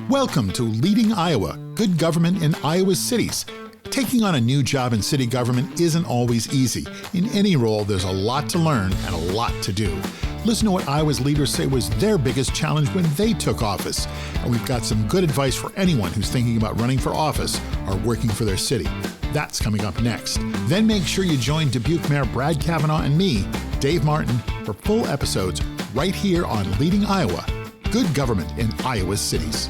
Welcome to Leading Iowa, Good Government in Iowa's Cities. Taking on a new job in city government isn't always easy. In any role, there's a lot to learn and a lot to do. Listen to what Iowa's leaders say was their biggest challenge when they took office. And we've got some good advice for anyone who's thinking about running for office or working for their city. That's coming up next. Then make sure you join Dubuque Mayor Brad Cavanagh and me, Dave Martin, for full episodes right here on Leading Iowa, Good Government in Iowa's Cities.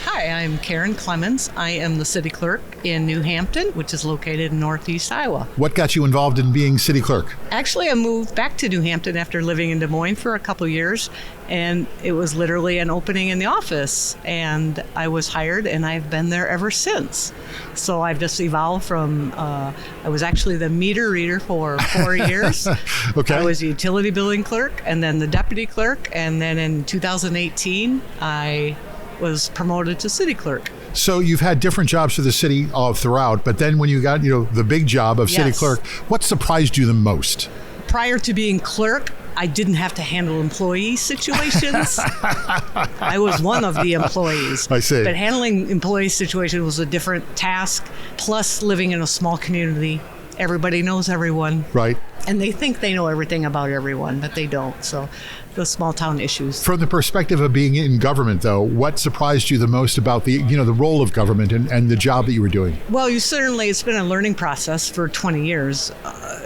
Hi, I'm Karen Clemens. I am the city clerk in New Hampton, which is located in northeast Iowa. What got you involved in being city clerk? Actually, I moved back to New Hampton after living in Des Moines for a couple years, and it was literally an opening in the office, and I was hired, and I've been there ever since. So I've just evolved from, I was actually the meter reader for 4 years. Okay. I was the utility billing clerk, and then the deputy clerk, and then in 2018, I was promoted to city clerk. So you've had different jobs for the city throughout, but then when you got, the big job of city clerk, what surprised you the most? Prior to being clerk, I didn't have to handle employee situations. I was one of the employees. I see. But handling employee situations was a different task. Plus, living in a small community, everybody knows everyone. Right. And they think they know everything about everyone, but they don't. So the small town issues. From the perspective of being in government, though, what surprised you the most about the role of government and the job that you were doing? Well, it's been a learning process for 20 years.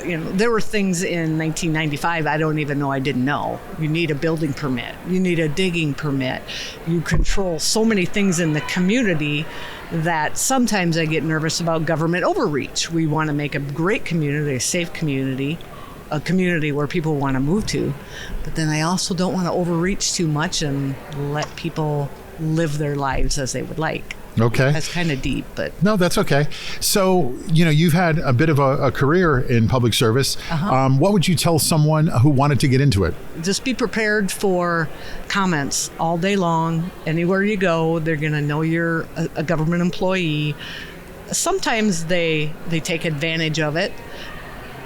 There were things in 1995 I don't even know I didn't know. You need a building permit. You need a digging permit. You control so many things in the community that sometimes I get nervous about government overreach. We want to make a great community, a safe community, a community where people want to move to. But then I also don't want to overreach too much and let people live their lives as they would like. Okay. That's kind of deep, but... No, that's okay. So, you've had a bit of a career in public service. What would you tell someone who wanted to get into it? Just be prepared for comments all day long. Anywhere you go, they're going to know you're a government employee. Sometimes they take advantage of it.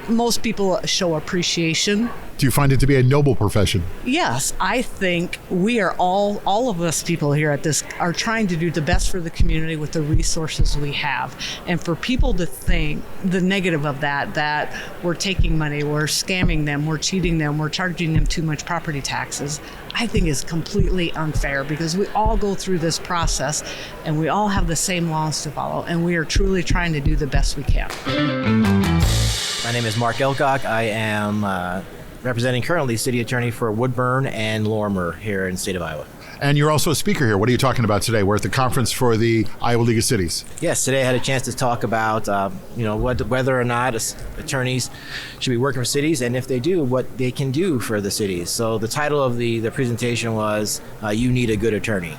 Most people show appreciation. Do you find it to be a noble profession? Yes, I think we are all of us people here at this are trying to do the best for the community with the resources we have. And for people to think the negative of that we're taking money, we're scamming them, we're cheating them, we're charging them too much property taxes, I think is completely unfair, because we all go through this process and we all have the same laws to follow, and we are truly trying to do the best we can. My name is Marc Elcock. I am representing currently city attorney for Woodburn and Lorimor here in the state of Iowa. And you're also a speaker here. What are you talking about today? We're at the conference for the Iowa League of Cities. Yes, today I had a chance to talk about whether or not attorneys should be working for cities, and if they do, what they can do for the cities. So the title of the presentation was "You Need a Good Attorney."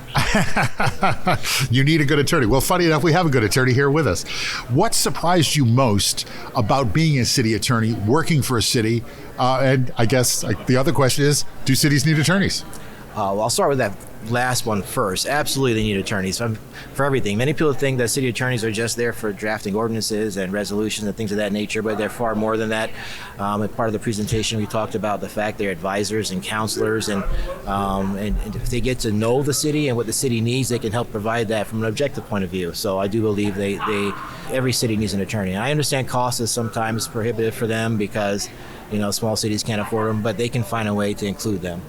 You need a good attorney. Well, funny enough, we have a good attorney here with us. What surprised you most about being a city attorney, working for a city? And I guess the other question is, do cities need attorneys? Well, I'll start with that last one first. Absolutely, they need attorneys for everything. Many people think that city attorneys are just there for drafting ordinances and resolutions and things of that nature, but they're far more than that. As part of the presentation, we talked about the fact they're advisors and counselors, and if they get to know the city and what the city needs, they can help provide that from an objective point of view. So I do believe every city needs an attorney. And I understand cost is sometimes prohibitive for them because small cities can't afford them, but they can find a way to include them.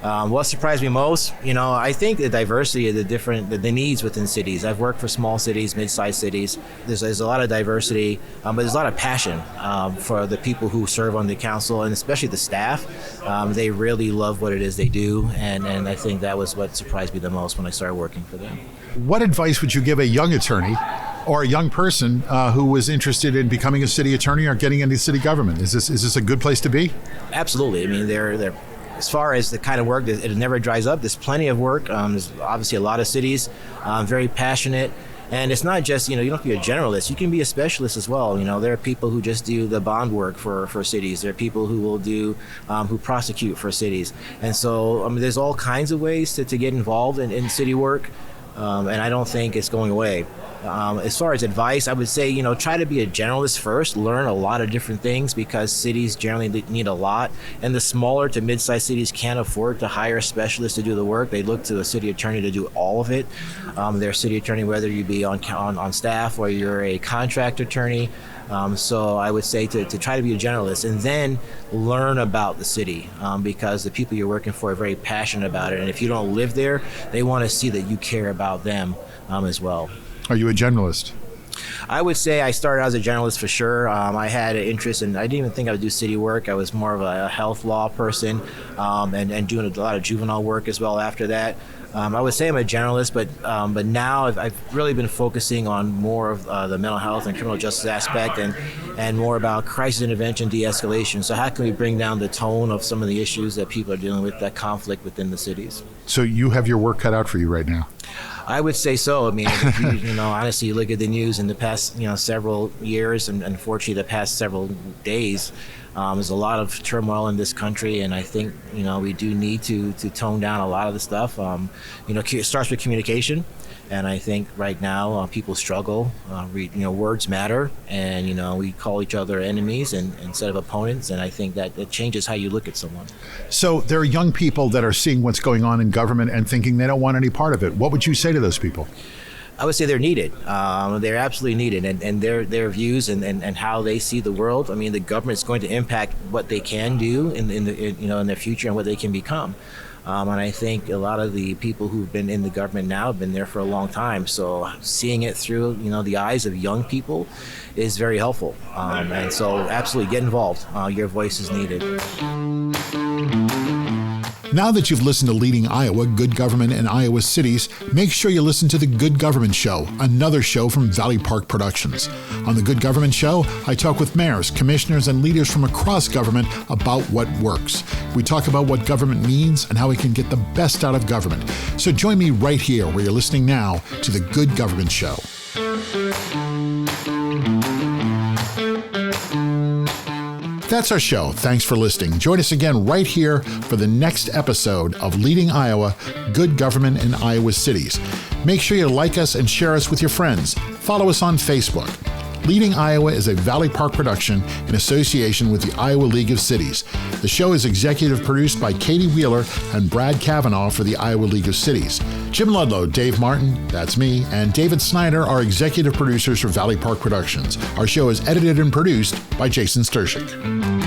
What surprised me most, I think the diversity of the needs within cities. I've worked for small cities, mid-sized cities. There's a lot of diversity, but there's a lot of passion for the people who serve on the council, and especially the staff. They really love what it is they do, and I think that was what surprised me the most when I started working for them. What advice would you give a young attorney or a young person who was interested in becoming a city attorney or getting into city government? Is this a good place to be? Absolutely. I mean, they're as far as the kind of work, it never dries up. There's plenty of work. There's obviously a lot of cities, very passionate. And it's not just, you don't have to be a generalist. You can be a specialist as well. There are people who just do the bond work for cities. There are people who will who prosecute for cities. And so, there's all kinds of ways to get involved in city work. And I don't think it's going away. As far as advice, I would say, try to be a generalist first, learn a lot of different things, because cities generally need a lot. And the smaller to mid-sized cities can't afford to hire specialists to do the work. They look to the city attorney to do all of it. Their city attorney, whether you be on staff or you're a contract attorney. So I would say to try to be a generalist and then learn about the city, because the people you're working for are very passionate about it. And if you don't live there, they want to see that you care about them as well. Are you a generalist? I would say I started out as a generalist for sure. I had an interest in, I didn't even think I would do city work. I was more of a health law person, and doing a lot of juvenile work as well after that. I would say I'm a generalist, but now I've really been focusing on more of the mental health and criminal justice aspect, and more about crisis intervention, de-escalation. So how can we bring down the tone of some of the issues that people are dealing with, that conflict within the cities? So you have your work cut out for you right now. I would say so. I mean, if you honestly, you look at the news in the past, several years, and unfortunately the past several days, there's a lot of turmoil in this country, and I think, we do need to tone down a lot of the stuff. It starts with communication, and I think right now people struggle. Words matter, and, we call each other enemies instead of opponents, and I think that it changes how you look at someone. So there are young people that are seeing what's going on in government and thinking they don't want any part of it. What would you say to those people? I would say they're needed. They're absolutely needed, and their views and how they see the world. I mean, the government's going to impact what they can do in their future and what they can become. And I think a lot of the people who've been in the government now have been there for a long time. So seeing it through the eyes of young people is very helpful. And so absolutely get involved. Your voice is needed. Now that you've listened to Leading Iowa, Good Government in Iowa Cities, make sure you listen to The Good Government Show, another show from Valley Park Productions. On The Good Government Show, I talk with mayors, commissioners, and leaders from across government about what works. We talk about what government means and how we can get the best out of government. So join me right here where you're listening now to The Good Government Show. That's our show. Thanks for listening. Join us again right here for the next episode of Leading Iowa, Good Government in Iowa Cities. Make sure you like us and share us with your friends. Follow us on Facebook. Leading Iowa is a Valley Park production in association with the Iowa League of Cities. The show is executive produced by Katie Wheeler and Brad Cavanagh for the Iowa League of Cities. Jim Ludlow, Dave Martin, that's me, and David Snyder are executive producers for Valley Park Productions. Our show is edited and produced by Jason Stershic.